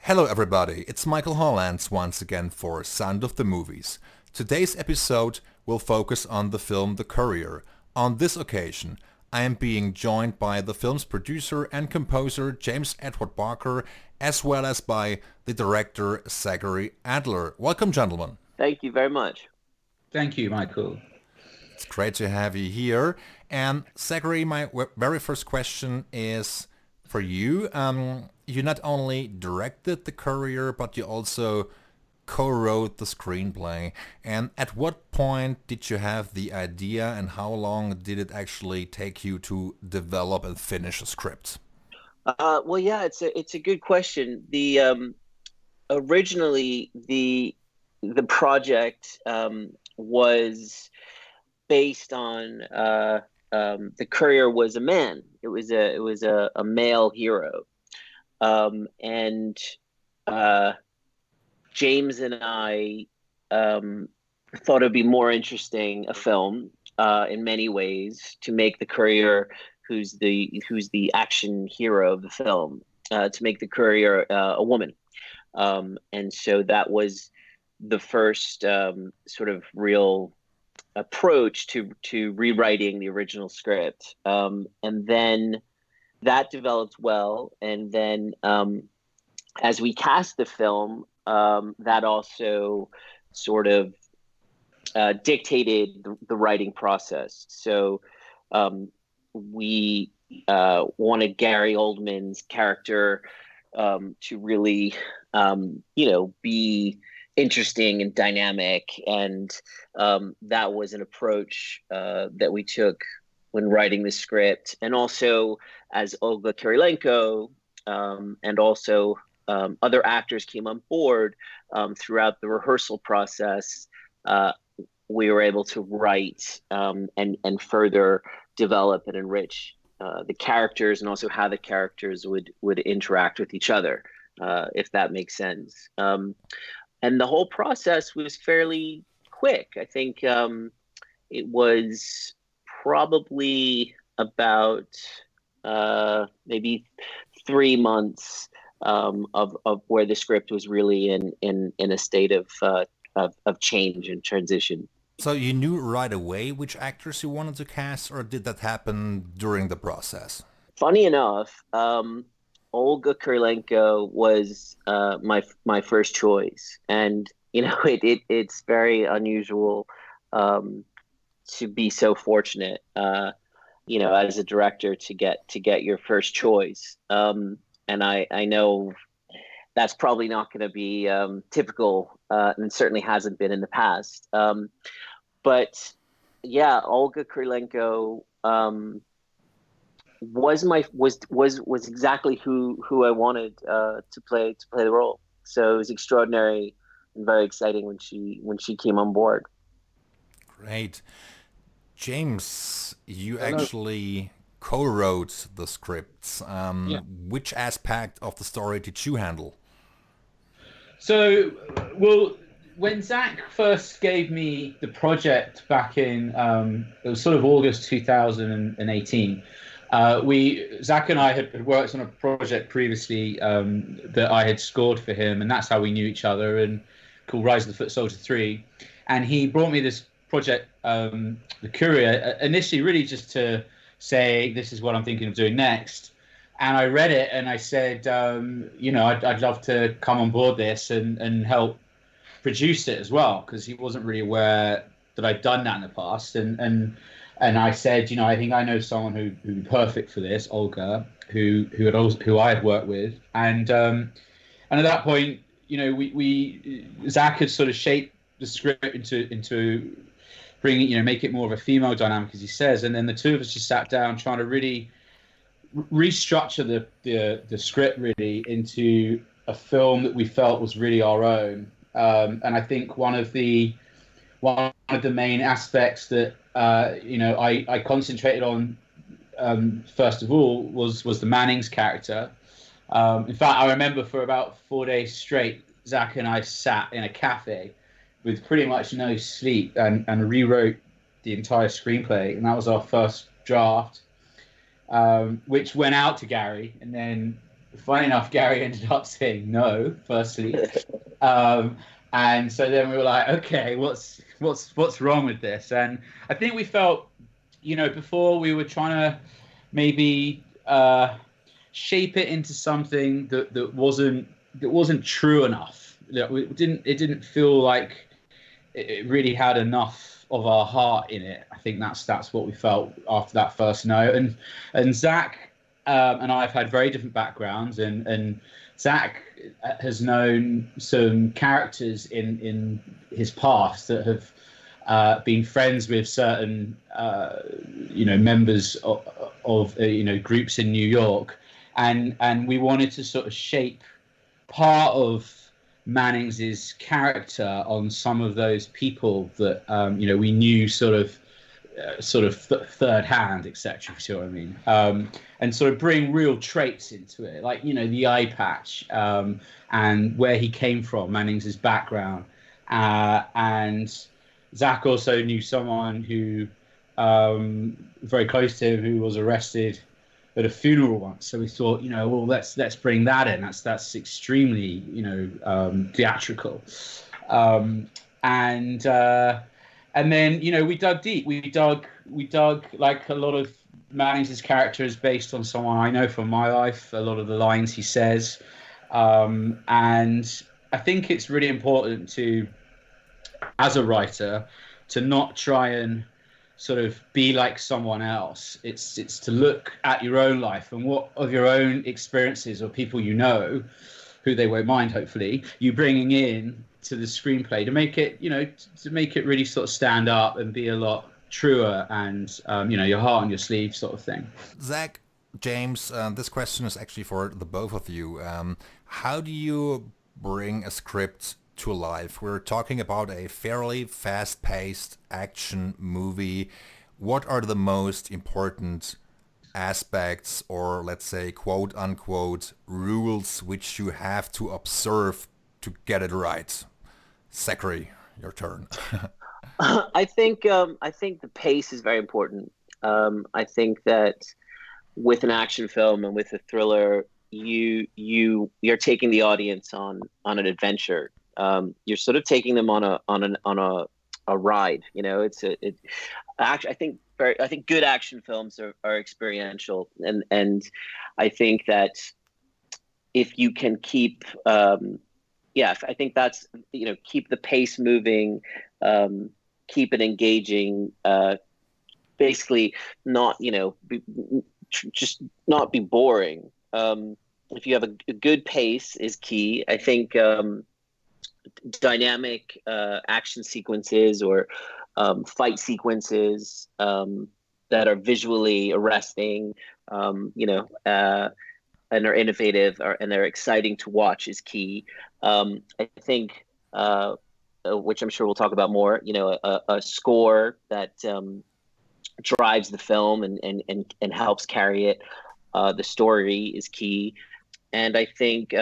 Hello everybody, it's Michael Hollands once again for Sound of the Movies. Today's episode will focus on the film The Courier. On this occasion, I am being joined by the film's producer and composer James Edward Barker, as well as by the director Zackary Adler. Welcome, gentlemen. Thank you very much. Thank you, Michael. It's great to have you here. And Zackary, my very first question is for you. You not only directed The Courier, but you also co-wrote the screenplay. And at what point did you have the idea, and how long did it actually take you to develop and finish a script? It's a good question. The originally the project was based on the Courier was a man. It was a male hero. And James and I thought it'd be more interesting a film in many ways to make the Courier, who's the action hero of the film, to make the Courier a woman. And so that was the first sort of real approach to rewriting the original script. And then that developed well. And then as we cast the film, that also sort of dictated the writing process. So we wanted Gary Oldman's character to really, be interesting and dynamic. And that was an approach that we took when writing the script. And also as Olga Kurylenko and also other actors came on board throughout the rehearsal process, we were able to write and further develop and enrich the characters, and also how the characters would interact with each other, if that makes sense. And the whole process was fairly quick. I think it was probably about maybe 3 months of where the script was really in a state of change and transition. So you knew right away which actors you wanted to cast, or did that happen during the process? Funny enough, Olga Kurylenko was my first choice, and it's very unusual to be so fortunate, as a director to get your first choice. And I know that's probably not going to be typical, and certainly hasn't been in the past. But yeah, Olga Kurylenko was exactly who I wanted to play the role. So it was extraordinary and very exciting when she came on board. Great. James, you Hello. actually co-wrote the scripts. Yeah. Which aspect of the story did you handle? So, well, when Zach first gave me the project back in, it was sort of August 2018. Zach and I had worked on a project previously that I had scored for him, and that's how we knew each other, and called Rise of the Foot Soldier 3. And he brought me this project, The Courier, initially really just to say, this is what I'm thinking of doing next. And I read it and I said, I'd love to come on board this and help produce it as well, because he wasn't really aware that I'd done that in the past. And I said, I think I know someone who'd be perfect for this, Olga, who I had worked with. And at that point, Zach had sort of shaped the script into bringing, make it more of a female dynamic, as he says. And then the two of us just sat down trying to really restructure the script really into a film that we felt was really our own. And I think one of the main aspects that I concentrated on first of all was the Manning's character. In fact, I remember for about 4 days straight, Zach and I sat in a cafe with pretty much no sleep and rewrote the entire screenplay, and that was our first draft, which went out to Gary, and then funny enough, Gary ended up saying no, firstly. And so then we were like, okay, what's wrong with this? And I think we felt, before we were trying to maybe shape it into something that wasn't true enough. It didn't feel like it really had enough of our heart in it. I think that's what we felt after that first no. And Zach and I have had very different backgrounds, and Zach has known some characters in his past that have been friends with certain members of groups in New York, and we wanted to sort of shape part of Mannings's character on some of those people that we knew sort of third hand, etc. You see what I mean? And sort of bring real traits into it, like the eye patch and where he came from, Mannings's background, and Zach also knew someone who very close to him who was arrested at a funeral once. So we thought, well, let's bring that in. That's extremely, theatrical. And then, we dug deep. We dug like a lot of Mannings's character is based on someone I know from my life. A lot of the lines he says, and I think it's really important to, as a writer, to not try and sort of be like someone else. It's to look at your own life and what of your own experiences or people who they won't mind, hopefully, you bringing in to the screenplay to make it, to make it really sort of stand up and be a lot truer and, your heart on your sleeve sort of thing. Zach, James, this question is actually for the both of you. How do you bring a script to life? We're talking about a fairly fast-paced action movie. What are the most important aspects, or let's say quote-unquote rules, which you have to observe to get it right? Zackary, your turn. I think the pace is very important. I think that with an action film and with a thriller, you're taking the audience on an adventure. You're sort of taking them on a ride. I think good action films are experiential, and I think that if you can keep I think that's keep the pace moving, keep it engaging, basically not just not be boring. If you have a good pace is key. I think dynamic action sequences or fight sequences that are visually arresting, and are innovative and they're exciting to watch is key. I think, which I'm sure we'll talk about more, a score that drives the film and helps carry it. The story is key. And I think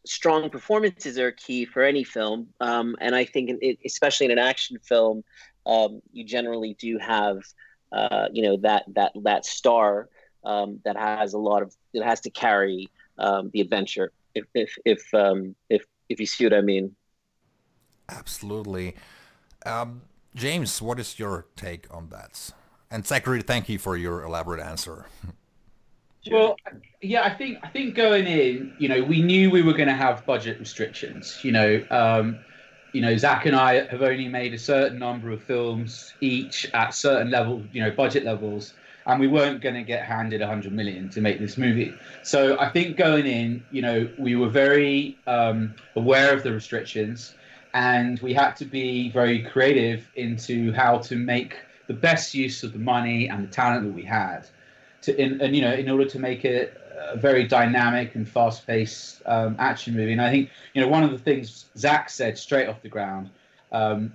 strong performances are key for any film. And I think, especially in an action film, you generally do have, that star that has it has to carry the adventure. If you see what I mean. Absolutely. James, what is your take on that? And Zackary, thank you for your elaborate answer. Well, yeah, I think going in, we knew we were going to have budget restrictions. Zach and I have only made a certain number of films each at certain level, budget levels, and we weren't going to get handed 100 million to make this movie. So I think going in, we were very aware of the restrictions, and we had to be very creative into how to make the best use of the money and the talent that we had, in order to make it a very dynamic and fast-paced action movie. And I think one of the things Zach said straight off the ground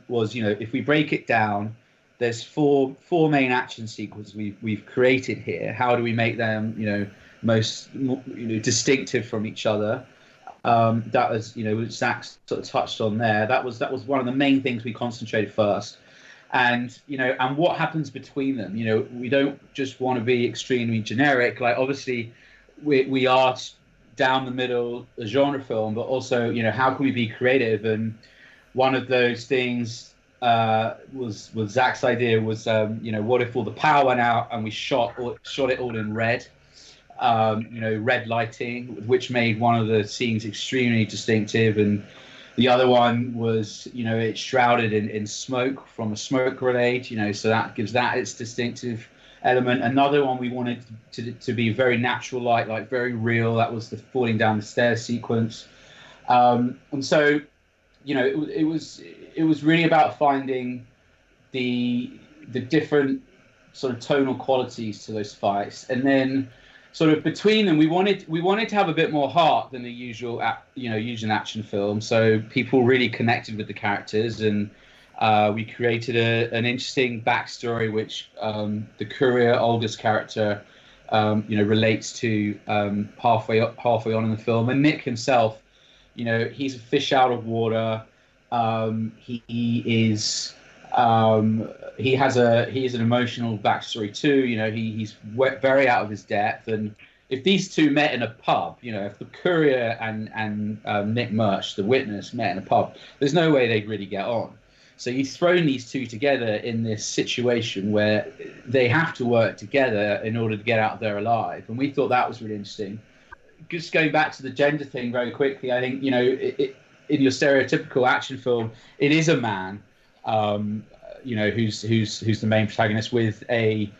was if we break it down, there's four main action sequences we've created here. How do we make them most distinctive from each other? That was which Zach sort of touched on there. That was one of the main things we concentrated first. And and what happens between them. We don't just want to be extremely generic. Like, obviously we are down the middle a genre film, but also, you know, how can we be creative? And one of those things was Zach's idea was, you know, what if all the power went out and we shot it all in red, you know, red lighting, which made one of the scenes extremely distinctive, and the other one was, you know, it's shrouded in smoke from a smoke grenade, you know, so that gives that its distinctive element. Another one we wanted to be very natural light, like very real. That was the falling down the stairs sequence. And so, you know, it was really about finding the different sort of tonal qualities to those fights, and then sort of between them, we wanted to have a bit more heart than the usual, you know, usual action film. So people really connected with the characters, and we created an interesting backstory, which the Courier, Olga's character, you know, relates to halfway on in the film. And Nick himself, you know, he's a fish out of water. He is. He has an emotional backstory too. You know, he's very out of his depth. And if these two met in a pub, you know, if the Courier and Nick Murch, the witness, met in a pub, there's no way they'd really get on. So you've thrown these two together in this situation where they have to work together in order to get out there alive. And we thought that was really interesting. Just going back to the gender thing very quickly, I think, you know, in your stereotypical action film, it is a man, you know, who's the main protagonist with a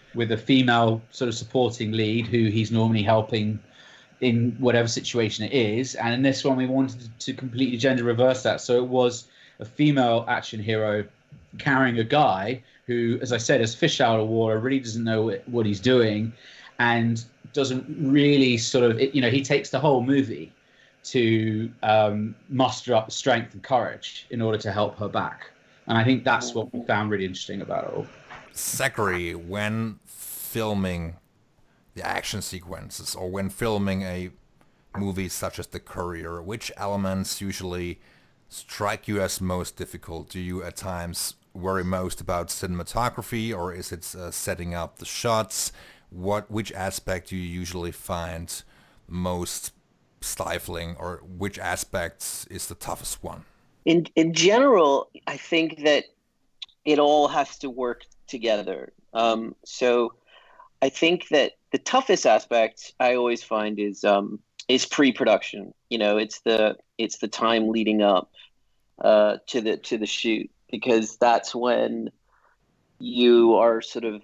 female sort of supporting lead who he's normally helping in whatever situation it is. And in this one, we wanted to completely gender reverse that. So it was a female action hero carrying a guy who, as I said, is fish out of water, really doesn't know what he's doing, and doesn't really sort of, you know, he takes the whole movie to muster up the strength and courage in order to help her back. And I think that's what we found really interesting about it all. Zackary, when filming the action sequences or when filming a movie such as The Courier, which elements usually strike you as most difficult? Do you at times worry most about cinematography, or is it setting up the shots? Which aspect do you usually find most stifling, or which aspect is the toughest one? In general, I think that it all has to work together. So I think that the toughest aspect I always find is pre-production. You know, it's the time leading up to the shoot, because that's when you are sort of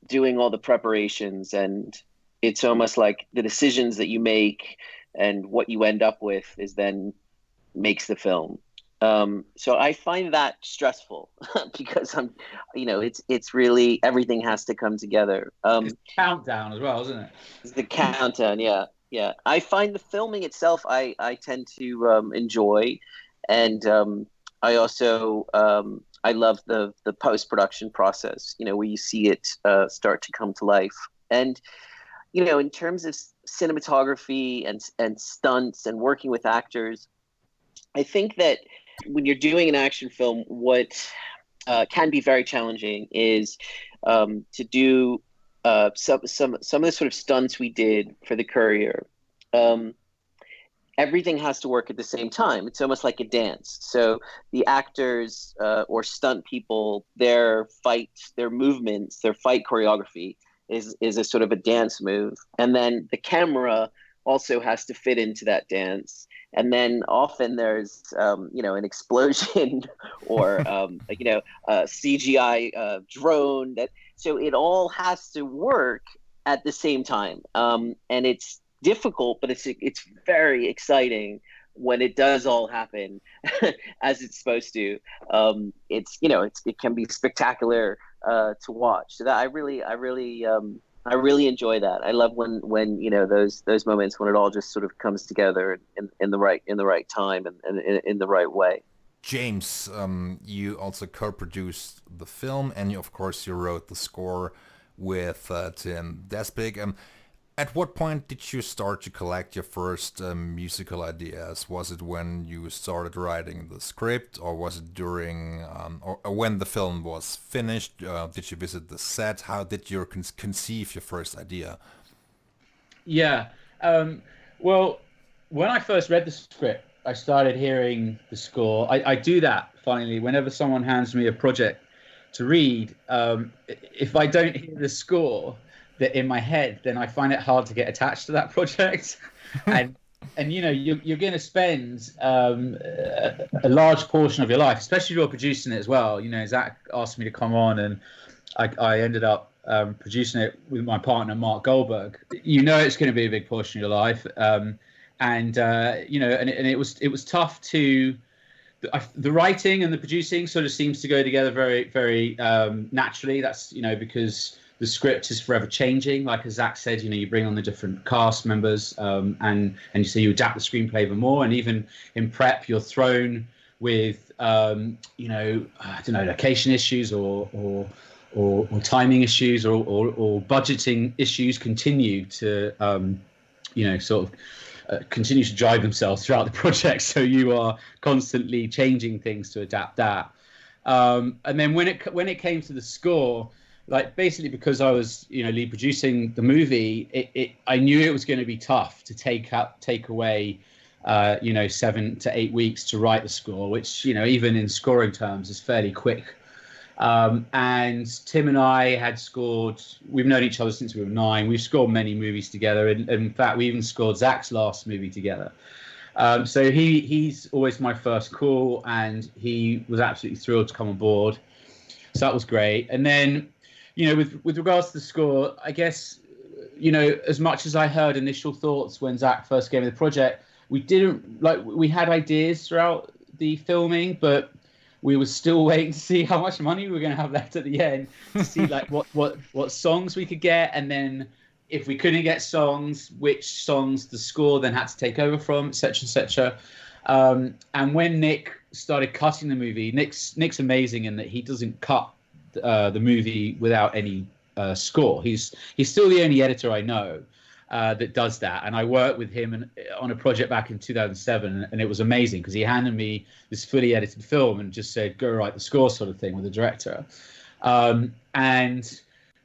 doing all the preparations, and it's almost like the decisions that you make and what you end up with is then makes the film. So I find that stressful because it's really, everything has to come together. It's countdown as well, isn't it? It's the countdown. Yeah. I find the filming itself, I tend to enjoy, and I also I love the post-production process. You know, where you see it start to come to life, and you know, in terms of cinematography and stunts and working with actors, I think that when you're doing an action film, what can be very challenging is to do some of the sort of stunts we did for the Courier. Everything has to work at the same time. It's almost like a dance. So the actors or stunt people, their fights, their movements, their fight choreography is a sort of a dance move. And then the camera also has to fit into that dance. And then often there's, an explosion or, a CGI drone. So it all has to work at the same time. And it's difficult, but it's very exciting when it does all happen as it's supposed to. It can be spectacular to watch. So that I really enjoy that. I love when those moments when it all just sort of comes together in the right time and in the right way. James, you also co-produced the film, and of course you wrote the score with Tim Despig. At what point did you start to collect your first musical ideas? Was it when you started writing the script, or was it during, or when the film was finished? Did you visit the set? How did you conceive your first idea? Yeah, well, when I first read the script, I started hearing the score. I do that, finally, whenever someone hands me a project to read. If I don't hear the score that in my head, then I find it hard to get attached to that project. and and you're going to spend a large portion of your life, especially if you're producing it as well. Zach asked me to come on, and I ended up producing it with my partner Mark Goldberg. It's going to be a big portion of your life, and it was tough to. The writing and the producing sort of seems to go together very, very naturally. That's because the script is forever changing. Like as Zach said, you bring on the different cast members, and so you adapt the screenplay even more. And even in prep, you're thrown with I don't know, location issues or timing issues or budgeting issues continue to sort of continue to drive themselves throughout the project. So you are constantly changing things to adapt that. And then when it came to the score, like basically because I was lead producing the movie, I knew it was going to be tough to take away 7 to 8 weeks to write the score, which even in scoring terms is fairly quick. And Tim and I had scored. We've known each other since we were 9. We've scored many movies together, and in fact, we even scored Zach's last movie together. So he's always my first call, and he was absolutely thrilled to come on board. So that was great. And then, with regards to the score, I guess, as much as I heard initial thoughts when Zach first gave me the project, we had ideas throughout the filming, but we were still waiting to see how much money we were going to have left at the end to see like what songs we could get, and then if we couldn't get songs, which songs the score then had to take over from, etc., etc. And when Nick started cutting the movie, Nick's amazing in that he doesn't cut the movie without any score. He's still the only editor I know that does that, and I worked with him on a project back in 2007, and it was amazing because he handed me this fully edited film and just said, go write the score, sort of thing, with the director. And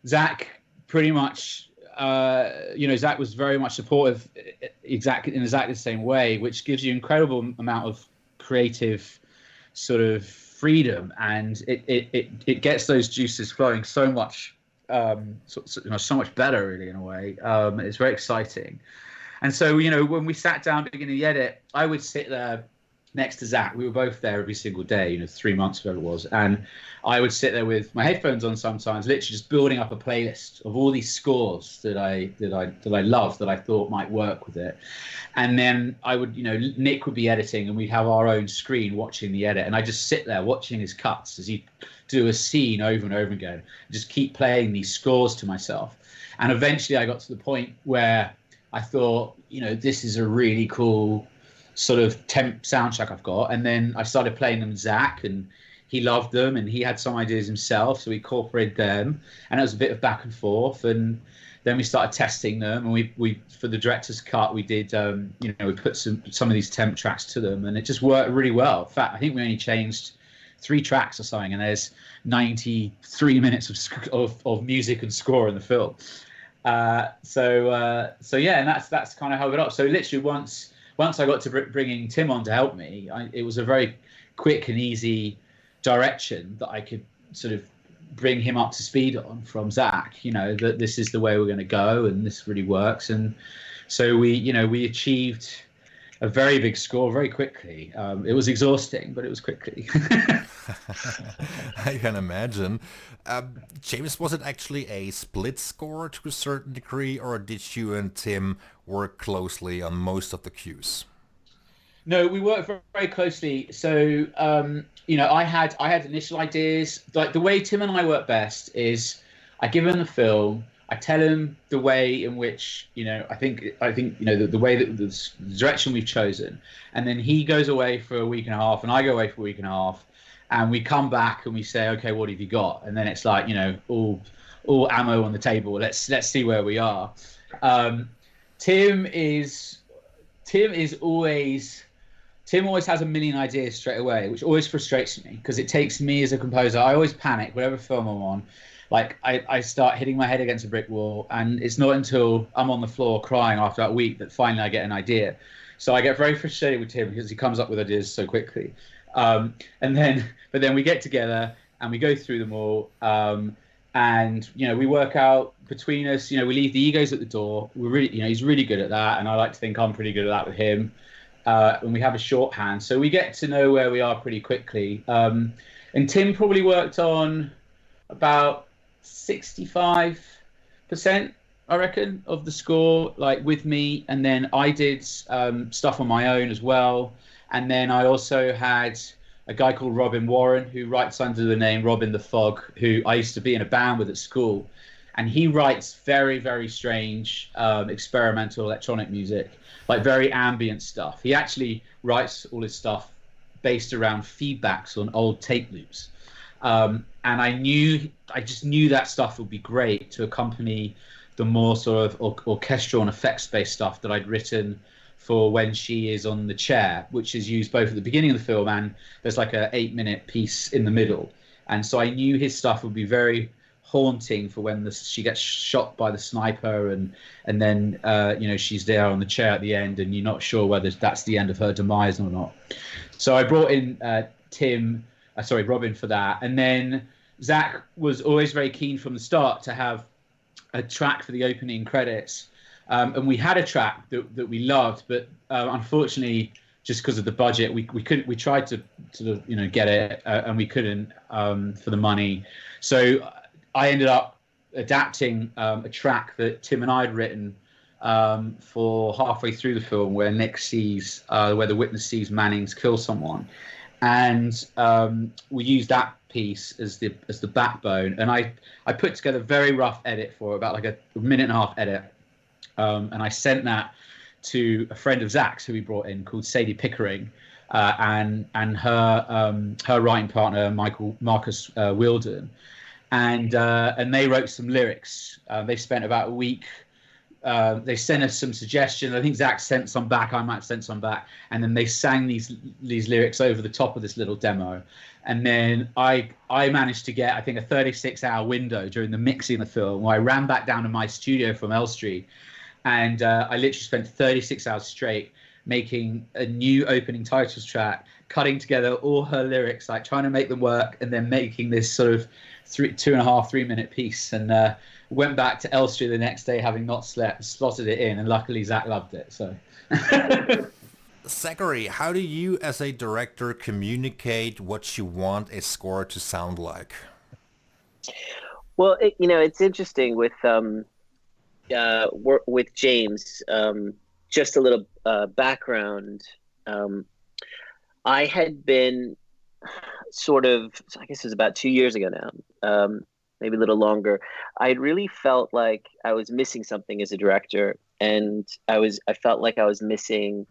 Zach pretty much Zach was very much supportive in exactly the same way, which gives you incredible amount of creative sort of freedom, and it gets those juices flowing so much so much better, really, in a way. It's very exciting. And so, when we sat down beginning the edit, I would sit there next to Zach. We were both there every single day, 3 months ago it was. And I would sit there with my headphones on sometimes, literally just building up a playlist of all these scores that I loved, that I thought might work with it. And then I would, Nick would be editing, and we'd have our own screen watching the edit. And I just sit there watching his cuts as he do a scene over and over again, just keep playing these scores to myself. And eventually I got to the point where I thought, this is a really cool sort of temp soundtrack I've got. And then I started playing them with Zach, and he loved them, and he had some ideas himself, so we incorporated them, and it was a bit of back and forth. And then we started testing them, and we for the director's cut, we did we put some of these temp tracks to them, and it just worked really well. In fact, I think we only changed 3 tracks or something, and there's 93 minutes of music and score in the film. So yeah, and that's kind of how it got up. So literally once I got to bringing Tim on to help me, it was a very quick and easy direction that I could sort of bring him up to speed on from Zach. That this is the way we're going to go, and this really works. And so we achieved a very big score very quickly. It was exhausting, but it was quickly. I can imagine. James, was it actually a split score to a certain degree, or did you and Tim work closely on most of the cues? No, we worked very, very closely. So, I had initial ideas. Like the way Tim and I work best is I give him the film, I tell him the way in which, I think the way that the direction we've chosen, and then he goes away for a week and a half, and I go away for a week and a half, and we come back and we say, okay, what have you got? And then it's like, all ammo on the table. Let's see where we are. Tim always has a million ideas straight away, which always frustrates me because it takes me as a composer. I always panic whatever film I'm on. Like I start hitting my head against a brick wall, and it's not until I'm on the floor crying after that week that finally I get an idea. So I get very frustrated with Tim because he comes up with ideas so quickly. But then we get together and we go through them all. And we work out between us. We leave the egos at the door. We're really, he's really good at that, and I like to think I'm pretty good at that with him. And we have a shorthand, so we get to know where we are pretty quickly. And Tim probably worked on about 65%, I reckon, of the score, like with me, and then I did stuff on my own as well. And then I also had a guy called Robin Warren, who writes under the name Robin the Fog, who I used to be in a band with at school. And he writes very, very strange experimental electronic music, like very ambient stuff. He actually writes all his stuff based around feedbacks on old tape loops. And I just knew that stuff would be great to accompany the more sort of orchestral and effects-based stuff that I'd written for When She Is on the Chair, which is used both at the beginning of the film and there's like a 8-minute piece in the middle. And so I knew his stuff would be very haunting for when she gets shot by the sniper and then she's there on the chair at the end and you're not sure whether that's the end of her demise or not. So I brought in Robin for that. And then Zach was always very keen from the start to have a track for the opening credits. And we had a track that we loved, but unfortunately, just because of the budget, we couldn't. We tried to sort of get it, and we couldn't for the money. So I ended up adapting a track that Tim and I had written for halfway through the film, where where the witness sees Mannings kill someone, and we used that piece as the backbone. And I put together a very rough edit for about like a minute and a half edit. And I sent that to a friend of Zach's who we brought in called Sadie Pickering, and her writing partner Marcus Wilden, and they wrote some lyrics. They spent about a week. They sent us some suggestions. I think Zach sent some back. I might have sent some back, and then they sang these lyrics over the top of this little demo. And then I managed to get, I think, a 36-hour window during the mixing of the film where I ran back down to my studio from Elstree. And I literally spent 36 hours straight making a new opening titles track, cutting together all her lyrics, like trying to make them work, and then making this sort of 2.5-3 minute piece. And went back to Elstree the next day, having not slept, slotted it in, and luckily Zach loved it. So. Zackary, how do you as a director communicate what you want a score to sound like? Well, it's interesting with James. Just a little background. I had been sort of, I guess it was about 2 years ago now, maybe a little longer. I really felt like I was missing something as a director, and I felt like I was missing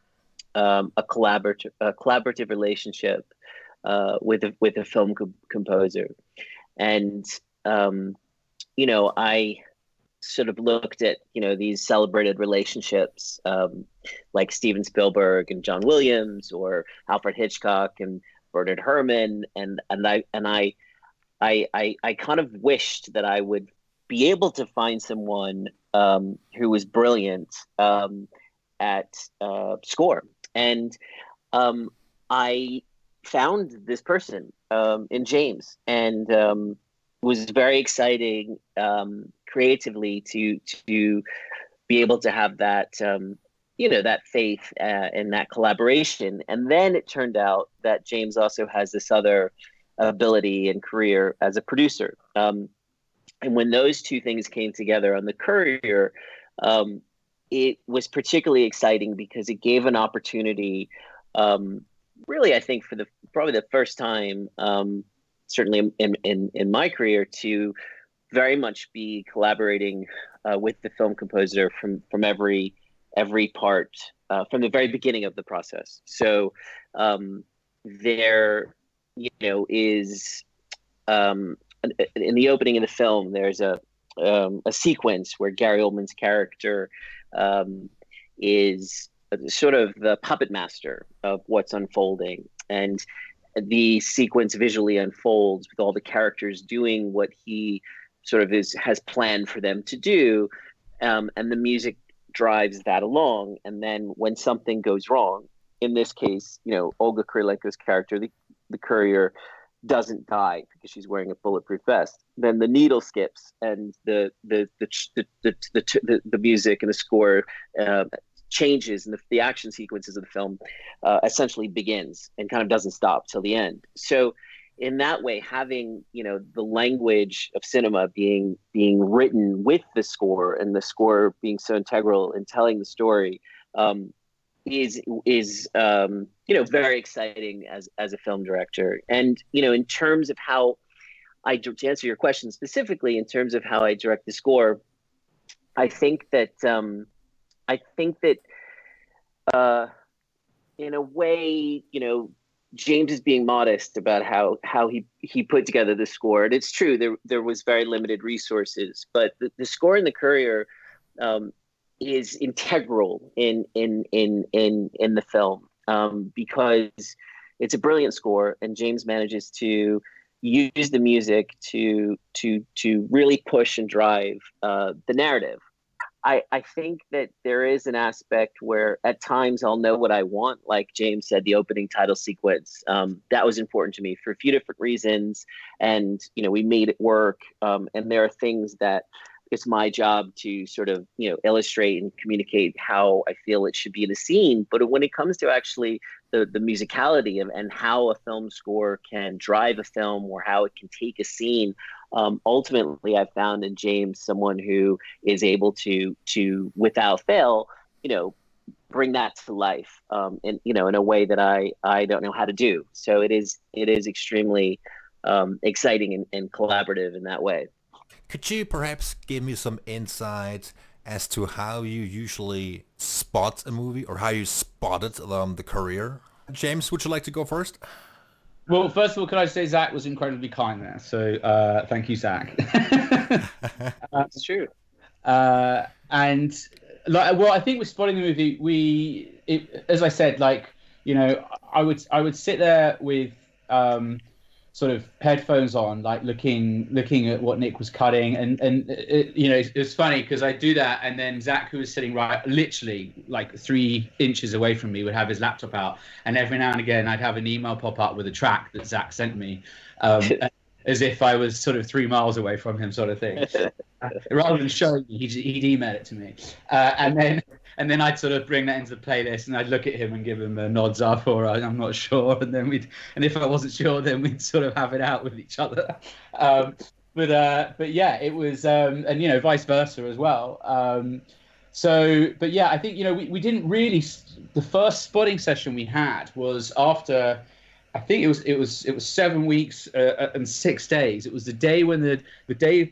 a collaborative relationship with a film composer. And I sort of looked at these celebrated relationships like Steven Spielberg and John Williams, or Alfred Hitchcock and Bernard Herrmann, and I kind of wished that I would be able to find someone who was brilliant at score. And I found this person in James, and was very exciting creatively to be able to have that that faith and that collaboration. And then it turned out that James also has this other ability and career as a producer. And when those two things came together on the Courier, it was particularly exciting because it gave an opportunity, really, I think, for probably the first time, certainly in my career, to very much be collaborating with the film composer from every part, from the very beginning of the process. So there, is in the opening of the film, there's a sequence where Gary Oldman's character is sort of the puppet master of what's unfolding, and the sequence visually unfolds with all the characters doing what he sort of has planned for them to do, and the music drives that along. And then when something goes wrong, in this case, Olga Kurylenko's character, the courier, doesn't die because she's wearing a bulletproof vest, then the needle skips and the music and the score changes, and the action sequences of the film essentially begins and kind of doesn't stop till the end. So in that way, having the language of cinema being written with the score, and the score being so integral in telling the story, is very exciting as a film director. And in terms of how to answer your question specifically, in terms of how I direct the score, I think that in a way, James is being modest about how he put together the score. And it's true, there was very limited resources, but the score in the Courier is integral in the film, because it's a brilliant score, and James manages to use the music to really push and drive the narrative. I think that there is an aspect where at times I'll know what I want. Like James said, the opening title sequence, that was important to me for a few different reasons. And, we made it work. And there are things that it's my job to sort of, illustrate and communicate how I feel it should be in a scene. But when it comes to actually the musicality and how a film score can drive a film, or how it can take a scene, ultimately I've found in James someone who is able to without fail, bring that to life, in a way that I don't know how to do. So it is extremely exciting and collaborative in that way. Could you perhaps give me some insight as to how you usually spot a movie, or how you spotted the Courier? James, would you like to go first? Well, first of all, could I say Zach was incredibly kind there? So thank you, Zach. That's true. And I think with spotting the movie, as I said, I would sit there with sort of headphones on, like looking at what Nick was cutting, and it's funny because I do that, and then Zach, who was sitting literally like 3 inches away from me, would have his laptop out, and every now and again I'd have an email pop up with a track that Zach sent me, as if I was sort of 3 miles away from him, sort of thing. Rather than showing me, he'd email it to me, and then I'd sort of bring that into the playlist, and I'd look at him and give him a nods up, or I'm not sure, and then and if I wasn't sure, then we'd sort of have it out with each other. But yeah, it was, and vice versa as well. But yeah, I think we didn't really. The first spotting session we had was after, I think it was 7 weeks and 6 days. It was the day when the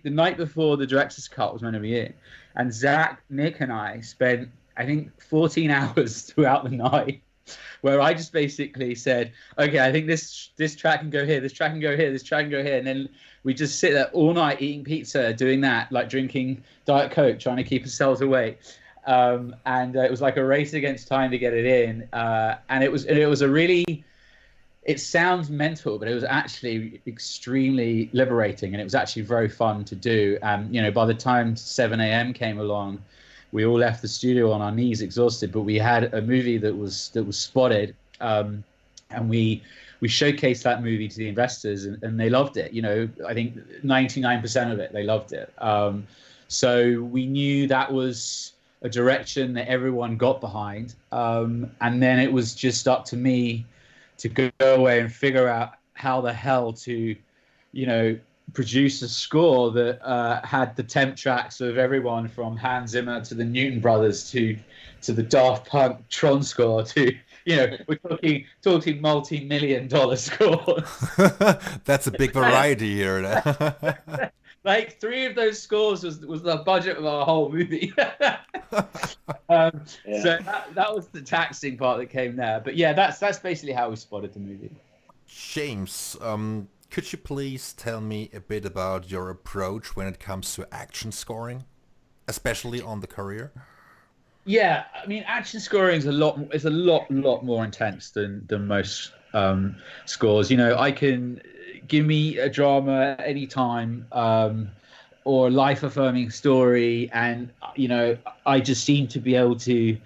night before the director's cut was meant to be in, and Zach, Nick, and I spent, I think, 14 hours throughout the night, where I just basically said, okay, I think this track can go here, this track can go here, this track can go here, and then we just sit there all night eating pizza, doing that, like drinking Diet Coke, trying to keep ourselves awake. And it was like a race against time to get it in, and it was a really. It sounds mental, but it was actually extremely liberating, and it was actually very fun to do. By the time 7 a.m. came along, we all left the studio on our knees, exhausted. But we had a movie that was spotted, and we showcased that movie to the investors, and they loved it. I think 99% of it, they loved it. So we knew that was a direction that everyone got behind, and then it was just up to me to go away and figure out how the hell to, produce a score that had the temp tracks of everyone from Hans Zimmer to the Newton Brothers to the Daft Punk Tron score to, we're talking multi-million-dollar scores. That's a big variety here. Like 3 of those scores was the budget of our whole movie. So that was the taxing part that came there. But yeah, that's basically how we spotted the movie. James, could you please tell me a bit about your approach when it comes to action scoring, especially on the Courier? Yeah, I mean, action scoring is a lot more intense than most scores. I can give me a drama anytime. or life affirming story, and I just seem to be able to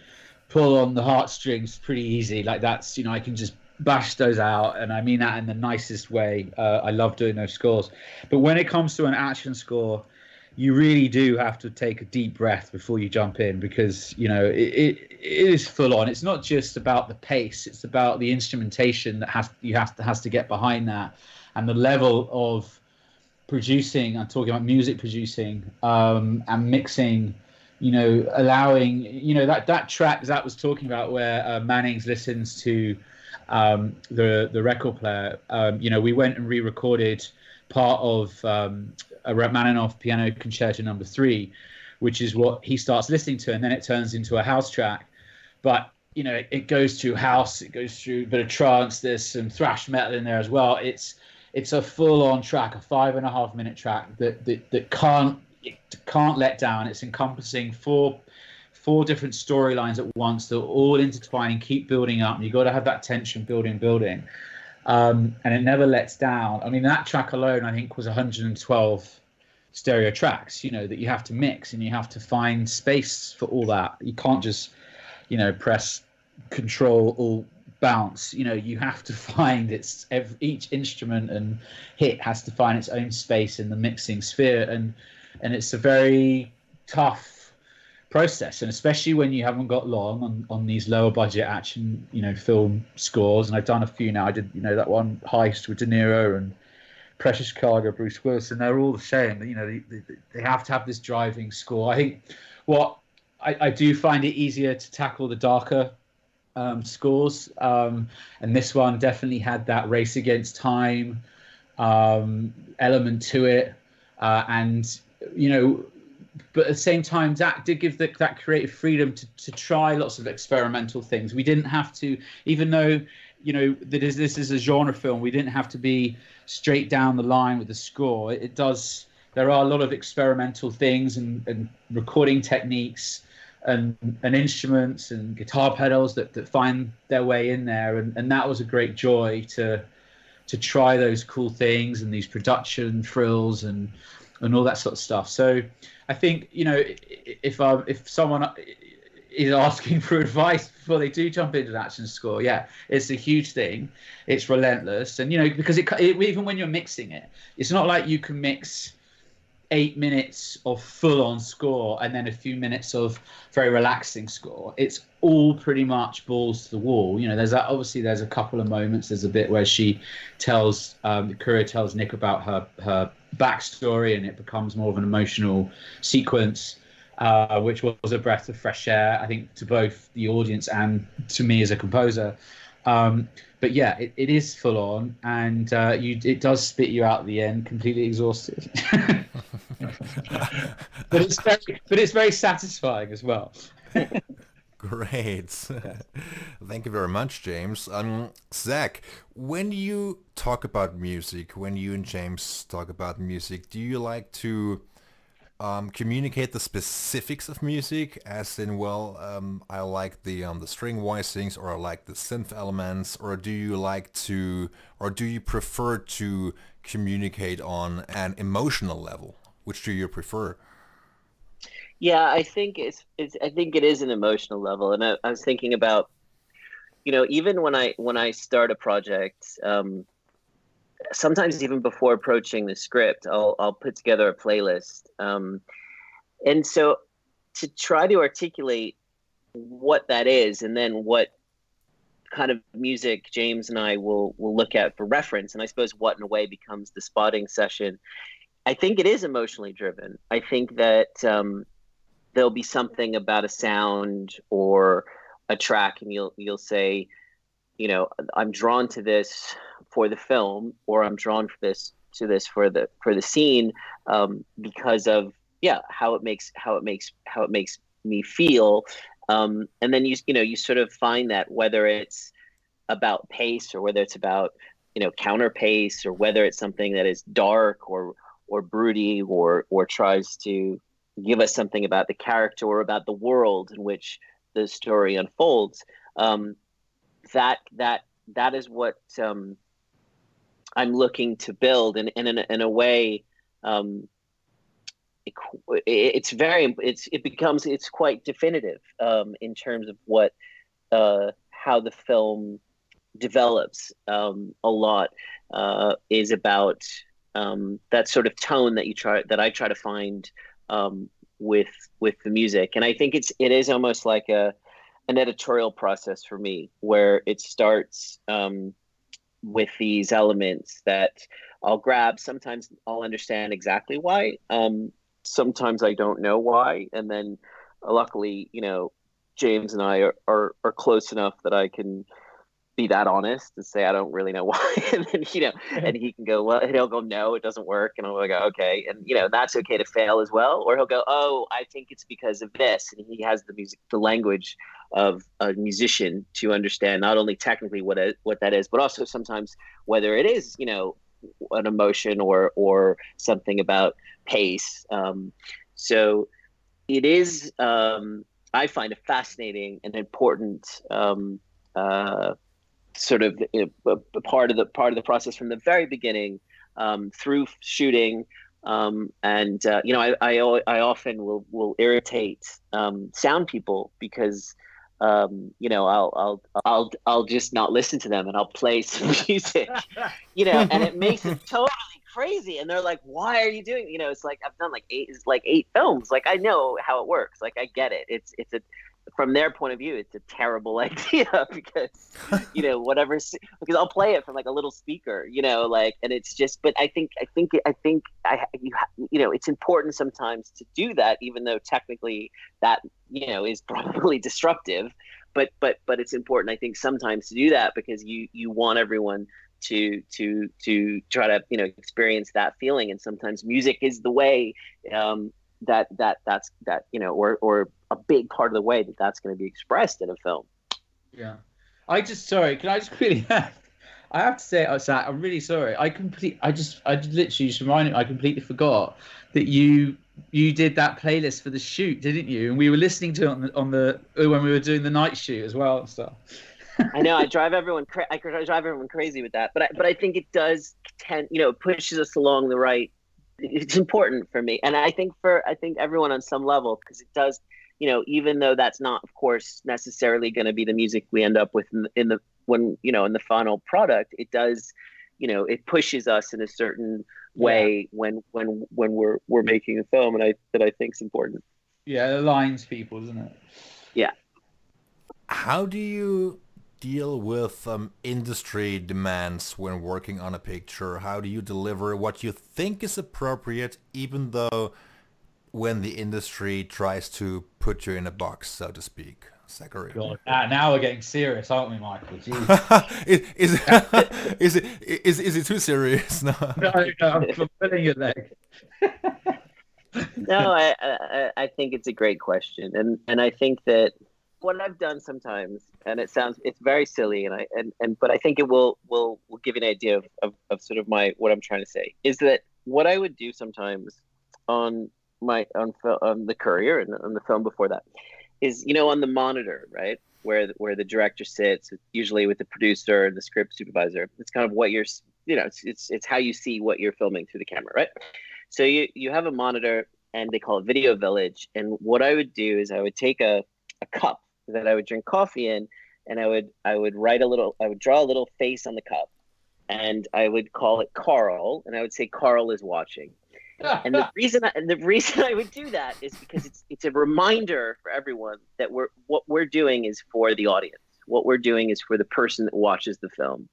pull on the heartstrings pretty easy. Like that's, I can just bash those out, and I mean that in the nicest way. I love doing those scores. But when it comes to an action score, you really do have to take a deep breath before you jump in, because it is full on. It's not just about the pace; it's about the instrumentation that has to get behind that, and the level of producing. I'm talking about music producing and mixing. Allowing that track Zach was talking about, where Mannings listens to the record player. We went and re-recorded part of a Rachmaninoff Piano Concerto Number 3, which is what he starts listening to, and then it turns into a house track. But it goes through house, it goes through a bit of trance. There's some thrash metal in there as well. It's a full-on track, a 5.5-minute track that can't let down. It's encompassing four different storylines at once that all intertwine and keep building up. You've got to have that tension building. And it never lets down. I mean, that track alone, I think, was 112 stereo tracks, that you have to mix, and you have to find space for all that. You can't just, press control or bounce. You have to find each instrument and hit has to find its own space in the mixing sphere. And it's a very tough process, and especially when you haven't got long on these lower budget action film scores. And I've done a few now. I did that one, Heist, with De Niro, and Precious Cargo, Bruce Willis, and they're all the same. They have to have this driving score. I think what I do find it easier to tackle the darker scores, and this one definitely had that race against time element to it, and but at the same time, Zach did give that creative freedom to try lots of experimental things. We didn't have to, even though this is a genre film, we didn't have to be straight down the line with the score. There are a lot of experimental things and recording techniques and instruments and guitar pedals that find their way in there, and that was a great joy to try those cool things and these production frills and all that sort of stuff. So I think if someone is asking for advice before they do jump into an action score, yeah, it's a huge thing. It's relentless, and because it even when you're mixing it, it's not like you can mix 8 minutes of full-on score and then a few minutes of very relaxing score. It's all pretty much balls to the wall. There's a couple of moments. There's a bit where she tells Courier tells Nick about her backstory, and it becomes more of an emotional sequence, which was a breath of fresh air, I think, to both the audience and to me as a composer. But yeah, it is full on, and it does spit you out at the end, completely exhausted. but it's very satisfying as well. Great. Thank you very much, James. Zach, when you talk about music, when you and James talk about music, do you like to communicate the specifics of music, as in, I like the string voicings, or I like the synth elements, or do you prefer to communicate on an emotional level? Which do you prefer? Yeah, I think I think it is an emotional level, and I was thinking about, even when I start a project, sometimes even before approaching the script, I'll put together a playlist, and so to try to articulate what that is, and then what kind of music James and I will look at for reference, and I suppose what in a way becomes the spotting session. I think it is emotionally driven. I think that there'll be something about a sound or a track, and you'll say, I'm drawn to this for the film, or I'm drawn to this for the scene, because of how it makes me feel, and then you sort of find that, whether it's about pace, or whether it's about counter pace, or whether it's something that is dark or broody, or tries to give us something about the character or about the world in which the story unfolds. That is what I'm looking to build, and in a way, it's quite definitive in terms of what how the film develops. A lot is about that sort of tone that I try to find with the music, and I think it is almost like an editorial process for me, where it starts with these elements that I'll grab. Sometimes I'll understand exactly why. Sometimes I don't know why, and then luckily, James and I are close enough that I can be that honest and say I don't really know why, and then and he can go, well, and he'll go, no, it doesn't work, and I'll go, okay, and that's okay to fail as well, or he'll go, oh, I think it's because of this, and he has the language of a musician to understand not only technically what that is, but also sometimes whether it is an emotion or something about pace. So it is. I find it fascinating and important. Sort of a part of the process from the very beginning through shooting, and I often will irritate sound people because I'll just not listen to them and I'll play some music, and it makes it totally crazy, and they're like, why are you doing, it's like I've done like eight films, like I know how it works, like I get it, it's a, from their point of view, it's a terrible idea because because I'll play it from like a little speaker, and it's just. But I think it's important sometimes to do that, even though technically that is probably disruptive. But it's important, I think, sometimes to do that because you want everyone to try to experience that feeling, and sometimes music is the way. That's or a big part of the way that's going to be expressed in a film. Yeah, sorry, can I just quickly? I have to say, Zach, I'm really sorry. I literally just reminded me. I completely forgot that you did that playlist for the shoot, didn't you? And we were listening to it on the when we were doing the night shoot as well and stuff. I know I drive everyone crazy with that, but I think it does tend, it pushes us along the right. It's important for me, and I think everyone on some level, because it does, even though that's not, of course, necessarily going to be the music we end up with in the final product, it does, it pushes us in a certain way when we're making a film, and that I think is important. Yeah, it aligns people, doesn't it? Yeah. How do you deal with industry demands when working on a picture? How do you deliver what you think is appropriate, even though when the industry tries to put you in a box, so to speak? Zackary. God, now we're getting serious, aren't we, Michael? Is it too serious? No, I'm pulling your leg. No, I think it's a great question, and I think that what I've done sometimes, and it's very silly, but I think it will give you an idea of sort of what I'm trying to say, is that what I would do sometimes on the Courier and on the film before that is, on the monitor, right, where the director sits, usually with the producer and the script supervisor. It's kind of what you're, it's how you see what you're filming through the camera, right? So you have a monitor, and they call it Video Village. And what I would do is I would take a cup that I would drink coffee in, and I would draw a little face on the cup, and I would call it Carl, and I would say Carl is watching. And the reason I would do that is because it's a reminder for everyone that what we're doing is for the audience. What we're doing is for the person that watches the film.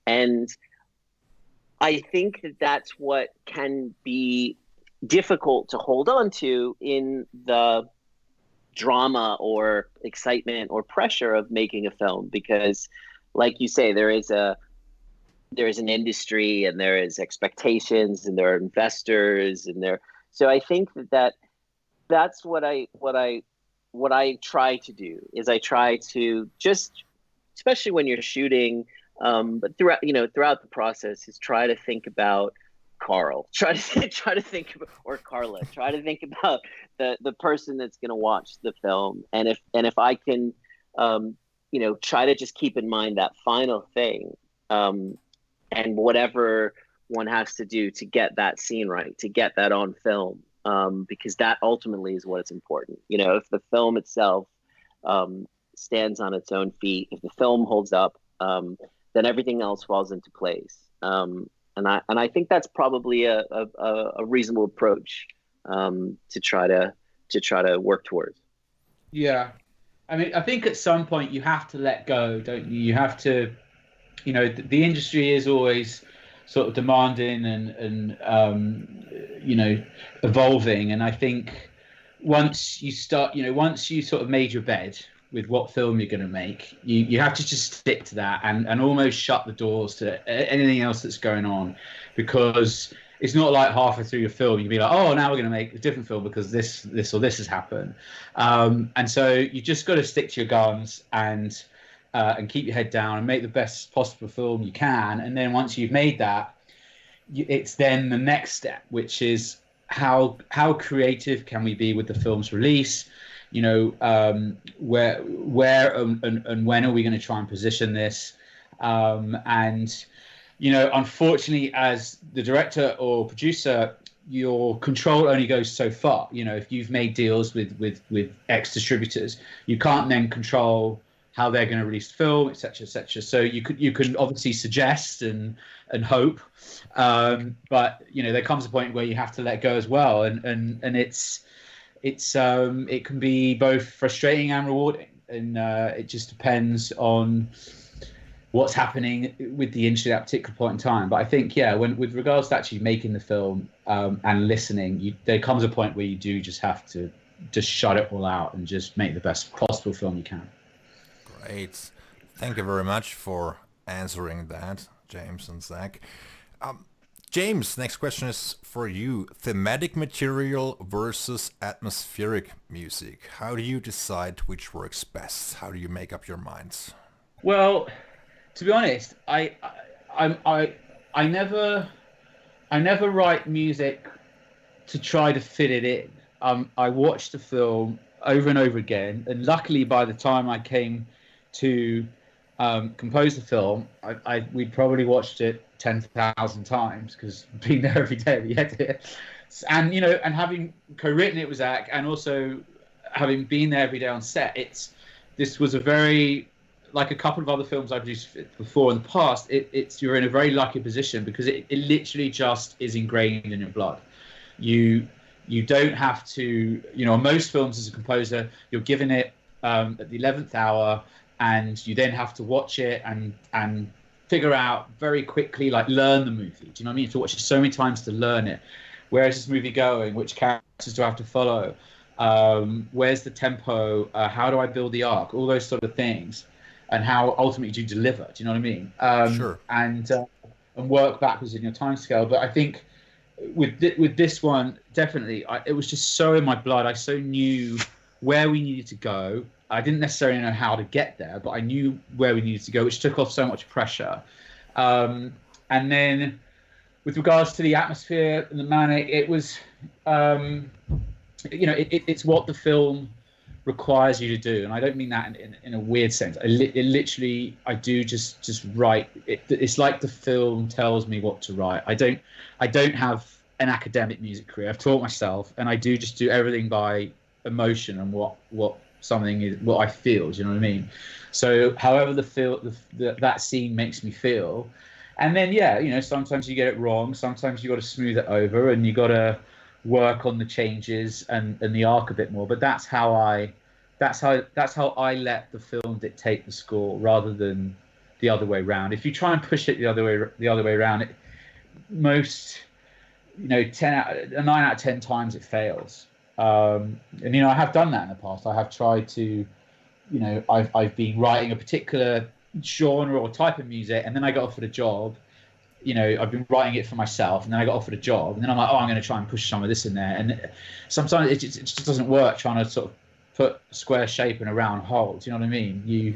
And I think that's what can be difficult to hold on to in the drama or excitement or pressure of making a film, because, like you say, there is an industry, and there is expectations, and there are investors, so I think that's what I try to do, is I try to just, especially when you're shooting, but throughout the process, is try to think about Carl, try to think about, or Carla, try to think about the person that's going to watch the film, and if I can try to just keep in mind that final thing, and whatever one has to do to get that scene right, to get that on film, because that ultimately is what's important. You know, if the film itself stands on its own feet, if the film holds up, then everything else falls into place. And I think that's probably a reasonable approach to try to work towards. Yeah. I mean, I think at some point you have to let go, don't you? You have to, you know, the industry is always sort of demanding and you know, evolving. And I think once you start, you know, once you sort of made your bed with what film you're going to make, you have to just stick to that and almost shut the doors to anything else that's going on, because it's not like halfway through your film you'd be like, oh, now we're going to make a different film because this or this has happened. And so you just got to stick to your guns and keep your head down and make the best possible film you can. And then once you've made that, it's then the next step, which is how creative can we be with the film's release? You know, where and when are we going to try and position this? And you know, unfortunately, as the director or producer, your control only goes so far. You know, if you've made deals with ex distributors, you can't then control how they're going to release the film, etc., etc. So you can obviously suggest and hope, but you know, there comes a point where you have to let go as well, and it can be both frustrating and rewarding, and it just depends on what's happening with the industry at that particular point in time. But I think, yeah, with regards to actually making the film and listening, there comes a point where you do just have to just shut it all out and just make the best possible film you can. Great. Thank you very much for answering that, James and Zach. James, next question is for you. Thematic material versus atmospheric music. How do you decide which works best? How do you make up your minds? Well, to be honest, I never write music to try to fit it in. I watched the film over and over again, and luckily by the time I came to compose the film, we'd probably watched it 10,000 times because being there every day we had to, and you know, and having co-written it with Zach, and also having been there every day on set, this was a very, like a couple of other films I've produced before in the past, you're in a very lucky position because it literally just is ingrained in your blood. You don't have to, you know, on most films as a composer, you're given it at the 11th hour, and you then have to watch it and figure out very quickly, like learn the movie. Do you know what I mean? You have to watch it so many times to learn it. Where is this movie going? Which characters do I have to follow? Where's the tempo? How do I build the arc? All those sort of things. And how ultimately do you deliver? Do you know what I mean? Sure. And work backwards in your time scale. But I think with this one, definitely, it was just so in my blood. I so knew where we needed to go. I didn't necessarily know how to get there, but I knew where we needed to go, which took off so much pressure. And then with regards to the atmosphere and the manic, it was, you know, it's what the film requires you to do, and I don't mean that in a weird sense. I do just write. It's like the film tells me what to write. I don't have an academic music career. I've taught myself, and I do just do everything by emotion and what something is, what I feel. Do you know what I mean? So however that scene makes me feel, and then yeah, you know, sometimes you get it wrong. Sometimes you got to smooth it over, and you got to work on the changes and the arc a bit more. But that's how I let the film dictate the score rather than the other way around. If you try and push it the other way around, most, you know, 9 out of 10 times it fails. And you know, I have done that in the past. I have tried to, you know, I've been writing a particular genre or type of music, and then I got offered a job. You know, I've been writing it for myself, and then I got offered a job, and then I'm like, oh, I'm going to try and push some of this in there, and sometimes it just doesn't work. Trying to sort of put a square shape in a round hole. Do you know what I mean? You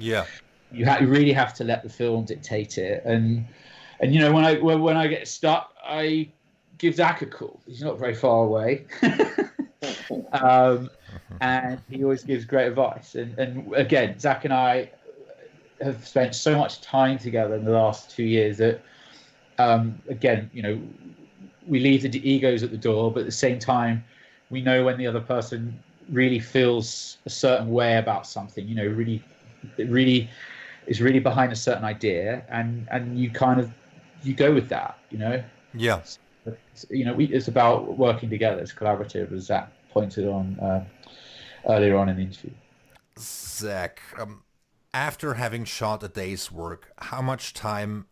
really have to let the film dictate it, and you know, when I get stuck, I give Zach a call. He's not very far away. And he always gives great advice. And again, Zach and I have spent so much time together in the last 2 years that, again, you know, we leave the egos at the door, but at the same time, we know when the other person really feels a certain way about something, really is really behind a certain idea, and you kind of you go with that. Yeah. It's about working together. It's collaborative, as Zach pointed on earlier on in the interview. Zach, after having shot a day's work, how much time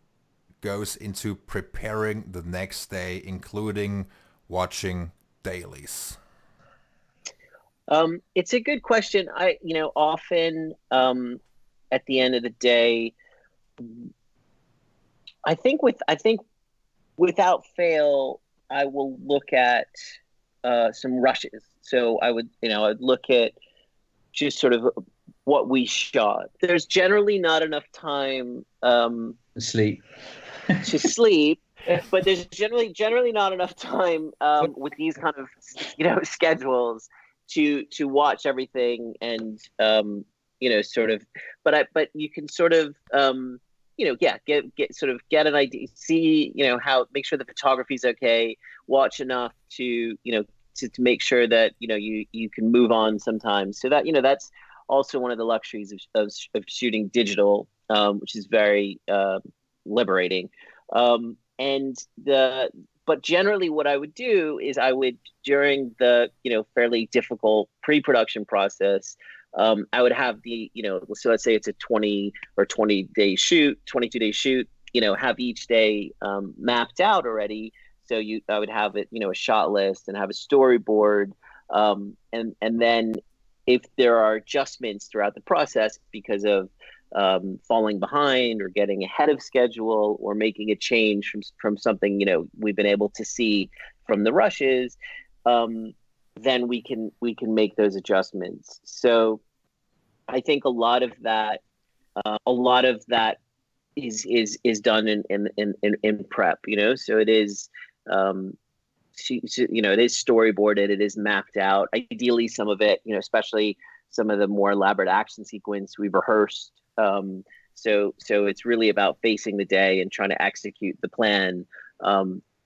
goes into preparing the next day, including watching dailies? It's a good question. Often at the end of the day, I think without fail, I will look at some rushes. So I would look at just sort of what we shot. There's generally not enough time Sleep. to sleep, but there's generally not enough time with these kind of schedules to watch everything and sort of. But you can sort of get an idea, see how, make sure the photography's okay, watch enough to to make sure that you can move on sometimes. So that that's also one of the luxuries of shooting digital, which is very liberating. But generally what I would do is I would, during the fairly difficult pre-production process, I would have the so let's say it's a 20 or 22-day shoot, have each day mapped out already. So I would have it, a shot list and have a storyboard, and then if there are adjustments throughout the process because of falling behind or getting ahead of schedule or making a change from something we've been able to see from the rushes, then we can make those adjustments. So I think a lot of that is done in prep. So it is. It is storyboarded, it is mapped out. Ideally, some of it, especially some of the more elaborate action sequence, we've rehearsed. So it's really about facing the day and trying to execute the plan,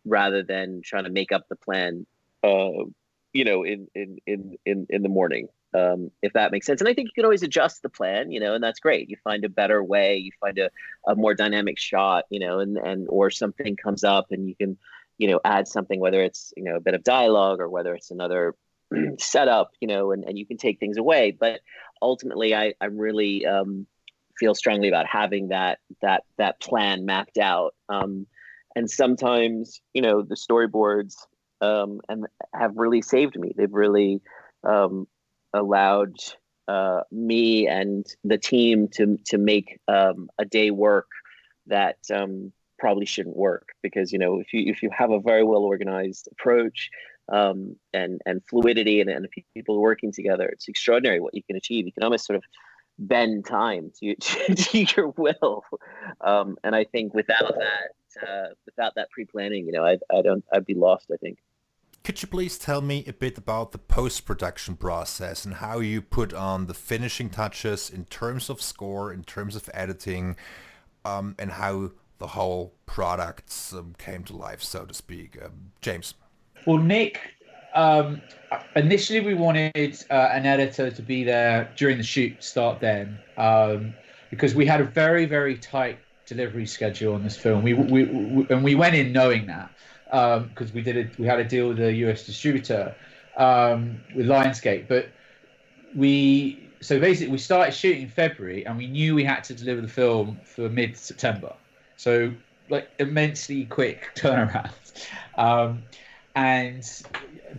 rather than trying to make up the plan, in the morning. If that makes sense. And I think you can always adjust the plan, and that's great. You find a better way, you find a more dynamic shot, and or something comes up and you can, add something, whether it's, a bit of dialogue or whether it's another setup, and you can take things away. But ultimately, I really feel strongly about having that plan mapped out. And sometimes, the storyboards and have really saved me. They've really allowed me and the team to make a day work that probably shouldn't work, because if you have a very well organized approach, and fluidity and people working together, it's extraordinary what you can achieve. You can almost sort of bend time to your will, and I think without that pre-planning, I'd be lost, I think. Could you please tell me a bit about the post-production process and how you put on the finishing touches in terms of score, in terms of editing, and how the whole product came to life, so to speak? James. Well, Nick, initially we wanted an editor to be there during the shoot, start then, because we had a very, very tight delivery schedule on this film. We went in knowing that, because we had a deal with a US distributor, with Lionsgate. But so basically we started shooting in February, and we knew we had to deliver the film for mid-September. So like immensely quick turnaround.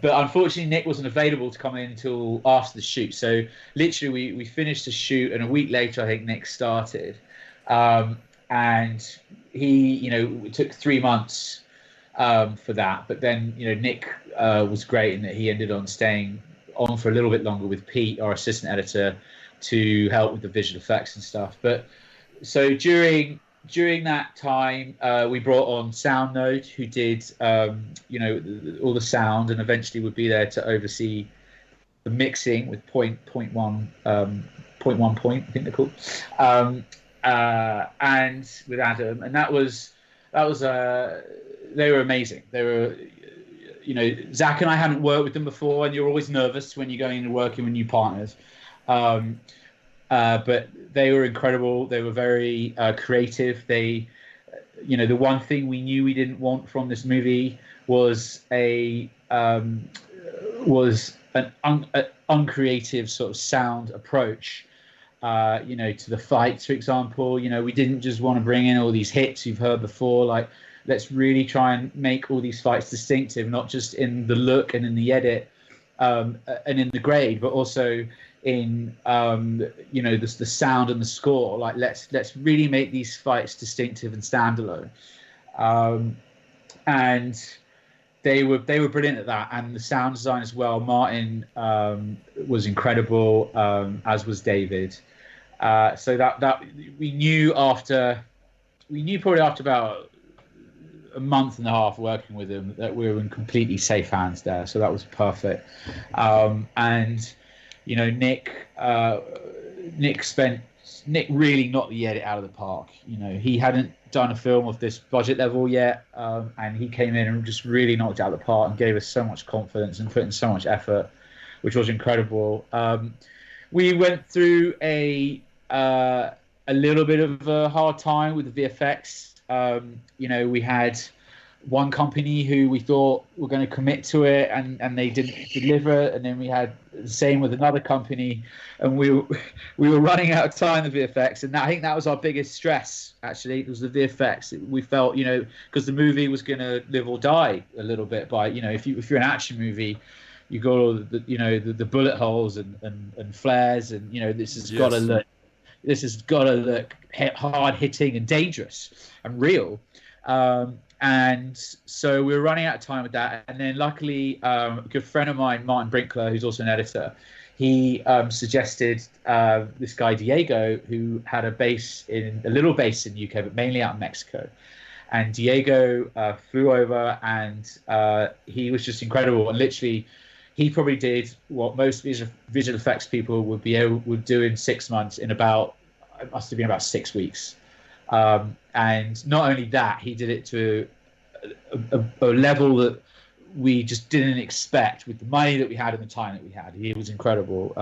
But unfortunately Nick wasn't available to come in until after the shoot. So literally we finished the shoot, and a week later I think Nick started. And he, it took 3 months for that. But then, Nick was great in that he ended on staying on for a little bit longer with Pete, our assistant editor, to help with the visual effects and stuff. But so during that time, we brought on SoundNode, who did all the sound, and eventually would be there to oversee the mixing with point one, I think they're called, and with Adam, and that was they were amazing. They were, Zach and I hadn't worked with them before, and you're always nervous when you're going into working with new partners. But they were incredible. They were very creative. The one thing we knew we didn't want from this movie was an uncreative sort of sound approach. To the fights, for example. We didn't just want to bring in all these hits you've heard before. Like, let's really try and make all these fights distinctive, not just in the look and in the edit and in the grade, but also in the sound and the score. Like, let's really make these fights distinctive and standalone. And they were brilliant at that, and the sound design as well. Martin was incredible, as was David. So that we knew probably after about a month and a half working with them that we were in completely safe hands there. So that was perfect. And Nick really knocked the edit out of the park. He hadn't done a film of this budget level yet, and he came in and just really knocked it out of the park and gave us so much confidence and put in so much effort, which was incredible. We went through a little bit of a hard time with the VFX. We had one company who we thought were going to commit to it, and they didn't deliver. And then we had the same with another company, and we were running out of time, the VFX. And I think that was our biggest stress, actually. It was the VFX. We felt, because the movie was going to live or die a little bit by, if you're an action movie, you got all the bullet holes and flares, and this has got to look. This has got to look hard hitting and dangerous and real. And so we were running out of time with that. And then luckily, a good friend of mine, Martin Brinkler, who's also an editor, he suggested this guy, Diego, who had a little base in the UK, but mainly out in Mexico. And Diego flew over, and he was just incredible. And literally, he probably did what most visual effects people would do in 6 months it must have been about 6 weeks. And not only that, he did it to a level that we just didn't expect with the money that we had and the time that we had. He was incredible.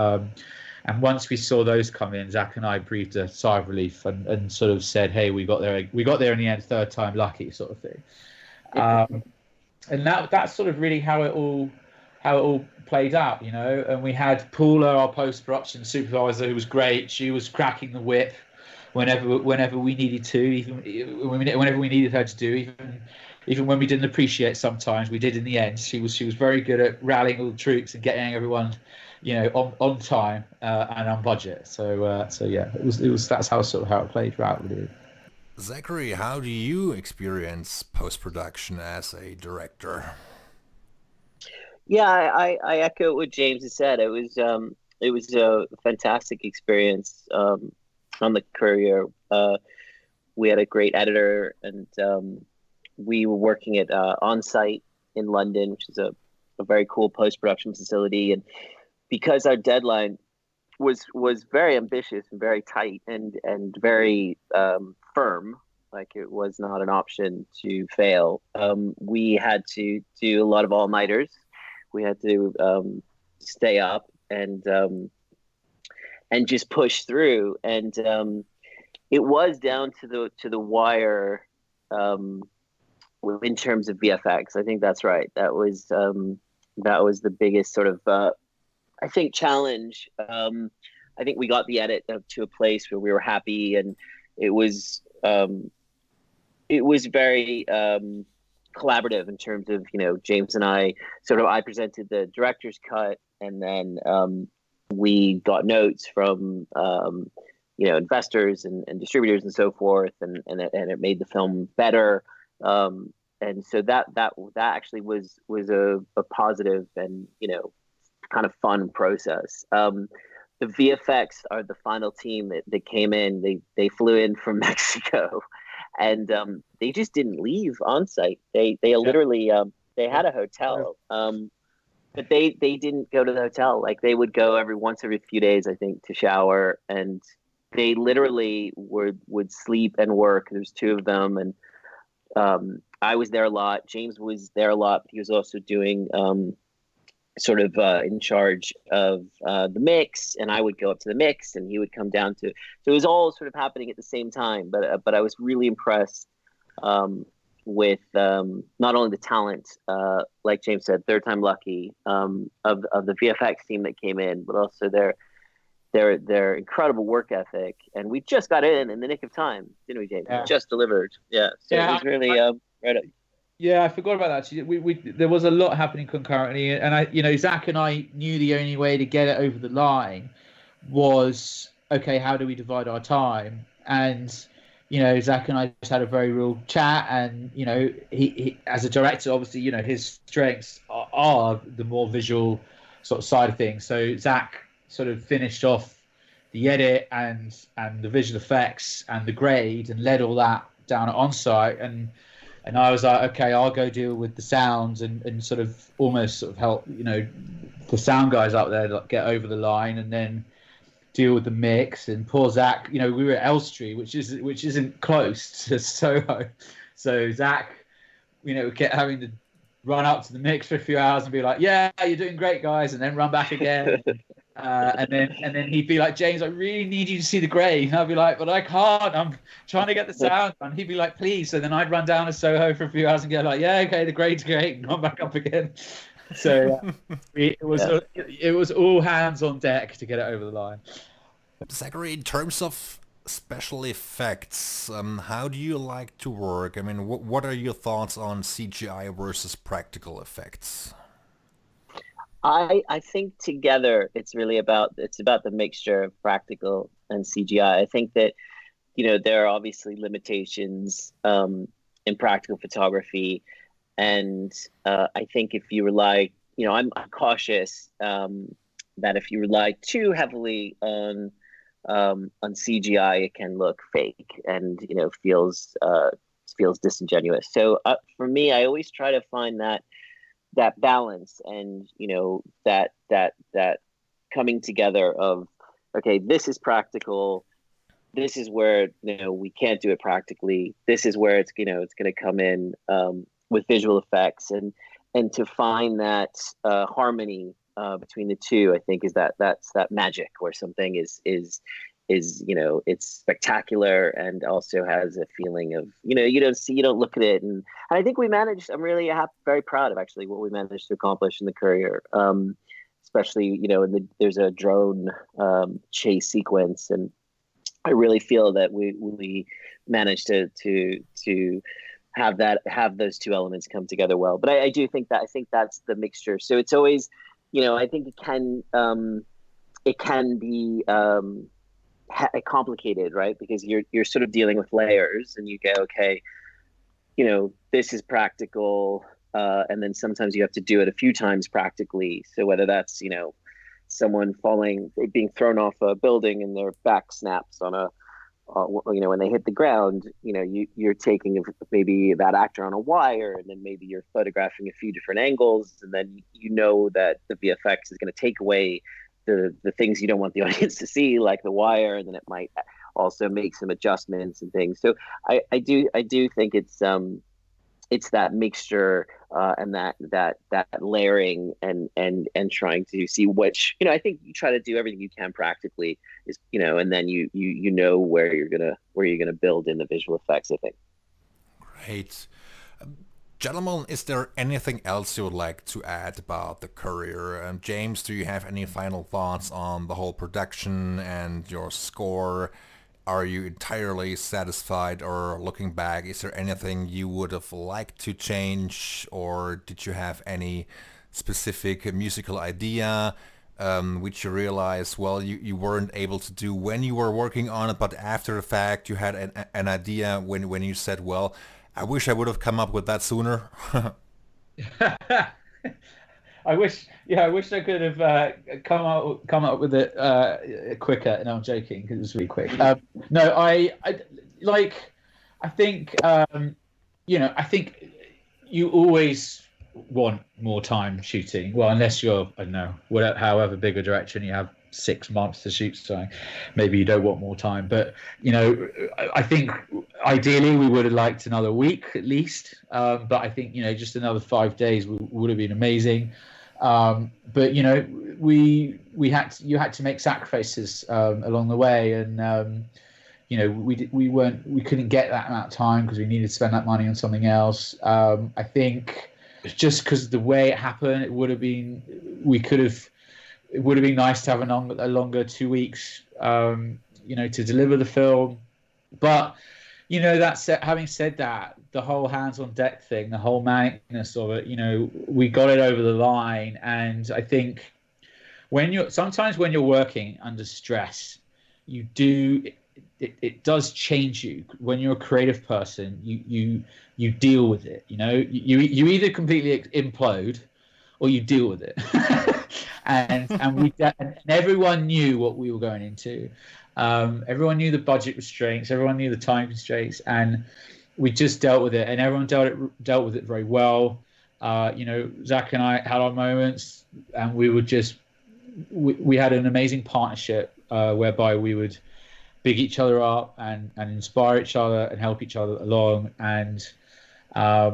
And once we saw those come in, Zach and I breathed a sigh of relief and sort of said, hey, we got there in the end, third time lucky, sort of thing. And that's sort of really how it all played out, And we had Paula, our post-production supervisor, who was great. She was cracking the whip whenever we needed to, even whenever we needed her to do, even when we didn't appreciate sometimes, we did in the end. She was very good at rallying all the troops and getting everyone, on time and on budget. So yeah, it was that's how it played out with it. Zackary, how do you experience post-production as a director? Yeah, I echo what James has said. It was a fantastic experience on the Courier. We had a great editor, and we were working at On-Site in London, which is a very cool post-production facility. And because our deadline was very ambitious and very tight and very firm, like it was not an option to fail, we had to do a lot of all-nighters. We had to stay up and just push through, and it was down to the wire in terms of VFX. I think that's right. That was the biggest sort of I think challenge. I think we got the edit to a place where we were happy, and it was very collaborative in terms of, James and I presented the director's cut, and then we got notes from investors and distributors and so forth, and it made the film better, and so that actually was a positive and kind of fun process. The VFX are the final team that came in. They flew in from Mexico, and they just didn't leave On-Site. They literally they had a hotel, but they didn't go to the hotel. Like, they would go every few days, I think, to shower, and they literally would sleep and work. There's two of them, and I was there a lot. James was there a lot, but he was also doing sort of in charge of the mix, and I would go up to the mix, and he would come down to. So it was all sort of happening at the same time. But I was really impressed with not only the talent, like James said, third time lucky, of the VFX team that came in, but also their incredible work ethic. And we just got in the nick of time, didn't we, James? Yeah. We just delivered. Yeah. So it was really right up. Yeah, I forgot about that. Actually, there was a lot happening concurrently, and Zach and I knew the only way to get it over the line was, okay, how do we divide our time? And Zach and I just had a very real chat, and he as a director, obviously, his strengths are the more visual sort of side of things. So Zach sort of finished off the edit and the visual effects and the grade and led all that down at on-site, and I was like, okay, I'll go deal with the sounds and sort of almost sort of help, the sound guys up there like, get over the line, and then deal with the mix. And poor Zach, we were at Elstree, which isn't close to Soho, so Zach, kept having to run up to the mix for a few hours and be like, yeah, you're doing great, guys, and then run back again. And then he'd be like, James, I really need you to see the grade. And I'd be like, but I can't. I'm trying to get the sound. And he'd be like, please. So then I'd run down to Soho for a few hours and go like, yeah, okay, the grade's great, and run back up again. So it was all hands on deck to get it over the line. Zackary, in terms of special effects, how do you like to work? I mean, what are your thoughts on CGI versus practical effects? I think together it's about the mixture of practical and CGI. I think that there are obviously limitations in practical photography, and I think if you rely, I'm cautious that if you rely too heavily on CGI, it can look fake and feels disingenuous. So for me, I always try to find that balance, and that coming together of, okay, this is practical, this is where we can't do it practically, this is where it's going to come in with visual effects, and to find that harmony between the two, I think that's that magic where something is it's spectacular and also has a feeling of you don't look at it, and I think we managed. I'm really very proud of actually what we managed to accomplish in the Courier, especially there's a drone chase sequence, and I really feel that we managed to have those two elements come together well. But I do think that's the mixture. So it's always I think it can be complicated, right? Because you're sort of dealing with layers, and you go, okay, this is practical, and then sometimes you have to do it a few times practically. So whether that's someone being thrown off a building and their back snaps on a when they hit the ground, you're taking maybe that actor on a wire, and then maybe you're photographing a few different angles, and then that the VFX is going to take away the things you don't want the audience to see, like the wire, and then it might also make some adjustments and things. So I do think it's that mixture and that layering and trying to see which I think you try to do everything you can practically is and then you where you're gonna build in the visual effects, I think. Great. Gentlemen, is there anything else you would like to add about the Courier? James, do you have any final thoughts on the whole production and your score? Are you entirely satisfied, or looking back, is there anything you would have liked to change, or did you have any specific musical idea which you realized, well, you weren't able to do when you were working on it, but after the fact you had an idea when you said, well, I wish I would have come up with that sooner? I wish I could have come up with it quicker. No, I'm joking, because it was really quick. No, I think I think you always want more time shooting. Well, unless you're, I don't know, however big a director and you have 6 months to shoot something, maybe you don't want more time. But I think ideally we would have liked another week at least. But I think just another 5 days would have been amazing. But you had to make sacrifices along the way, and we couldn't get that amount of time because we needed to spend that money on something else. I think just because of the way it happened, it would have been nice to have a longer 2 weeks, to deliver the film. But having said that, the whole hands on deck thing, the whole manicness of it, we got it over the line. And I think sometimes when you're working under stress, it does change you. When you're a creative person, you deal with it. You either completely implode or you deal with it. and everyone knew what we were going into. Everyone knew the budget restraints. Everyone knew the time constraints, and we just dealt with it. And everyone dealt with it very well. Zach and I had our moments, and we had an amazing partnership whereby we would big each other up and inspire each other and help each other along. And I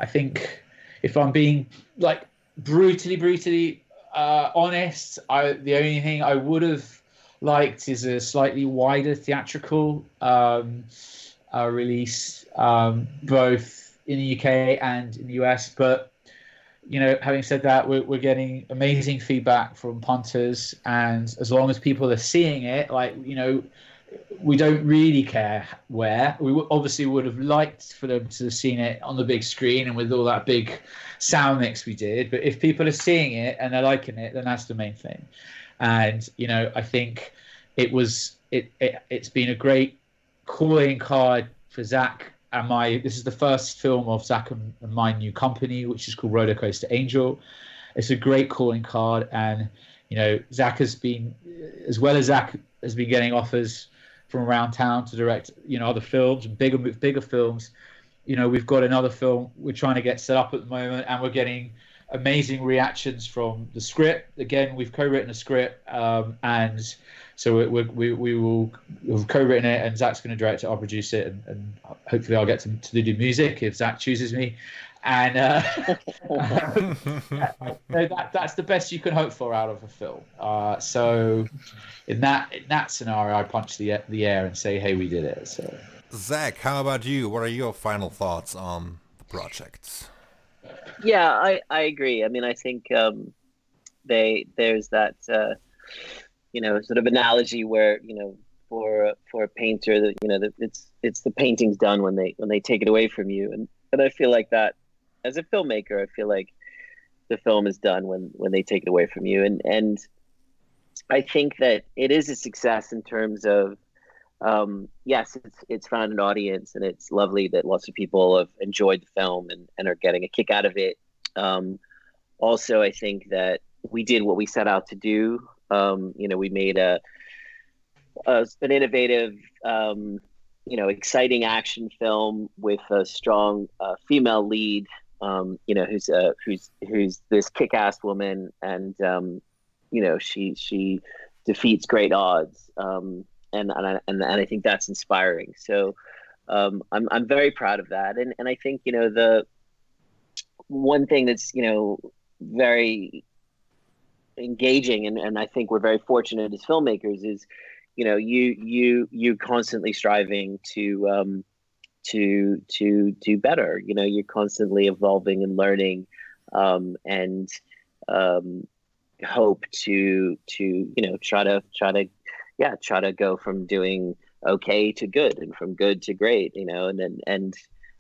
think if I'm being brutally honest, the only thing I would have liked is a slightly wider theatrical release, both in the UK and in the US. But having said that, we're getting amazing feedback from punters, and as long as people are seeing it, we don't really care where. We obviously would have liked for them to have seen it on the big screen and with all that big sound mix we did. But if people are seeing it and they're liking it, then that's the main thing. And I think it's been a great calling card for Zach and my. This is the first film of Zach and my new company, which is called Roller Coaster Angel. It's a great calling card, and Zach has been, as well as Zach has been getting offers from around town to direct other films and bigger films. We've got another film we're trying to get set up at the moment, and we're getting amazing reactions from the script. Again, we've co-written a script, and so we've co-written it, and Zach's going to direct it. I'll produce it, and hopefully I'll get to do music if Zach chooses me. And that's the best you can hope for out of a film. So in that scenario, I punch the air and say, "Hey, we did it." So, Zach, how about you? What are your final thoughts on the project? Yeah, I agree. I mean, I think there's that sort of analogy where for a painter that it's the painting's done when they take it away from you, and I feel like that as a filmmaker, I feel like the film is done when they take it away from you, and I think that it is a success in terms of yes, it's found an audience, and it's lovely that lots of people have enjoyed the film and are getting a kick out of it. Also, I think that we did what we set out to do. We made an innovative, exciting action film with a strong female lead, who's this kick-ass woman, and she defeats great odds. And I think that's inspiring. So I'm very proud of that. And I think the one thing that's very engaging, and I think we're very fortunate as filmmakers, is you constantly striving to do better. You're constantly evolving and learning, and hope to try to go from doing okay to good, and from good to great, and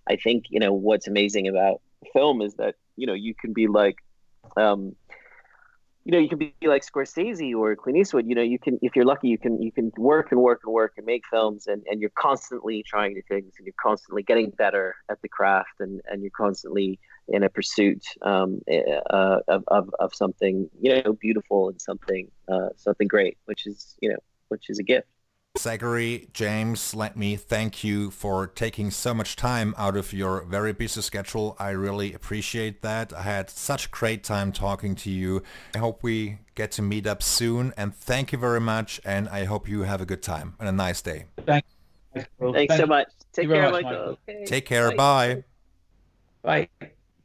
I think what's amazing about film is that you can be like you can be like Scorsese or Clint Eastwood. You can, if you're lucky, you can work and make films, and you're constantly trying new things, and you're constantly getting better at the craft, and you're constantly in a pursuit of something beautiful, and something great, which is a gift. Zackary, James, let me thank you for taking so much time out of your very busy schedule. I really appreciate that. I had such a great time talking to you. I hope we get to meet up soon, and thank you very much, and I hope you have a good time and a nice day. Thanks. Thanks so much. Take care, much, Michael. Michael. Okay. Take care. Bye. Bye.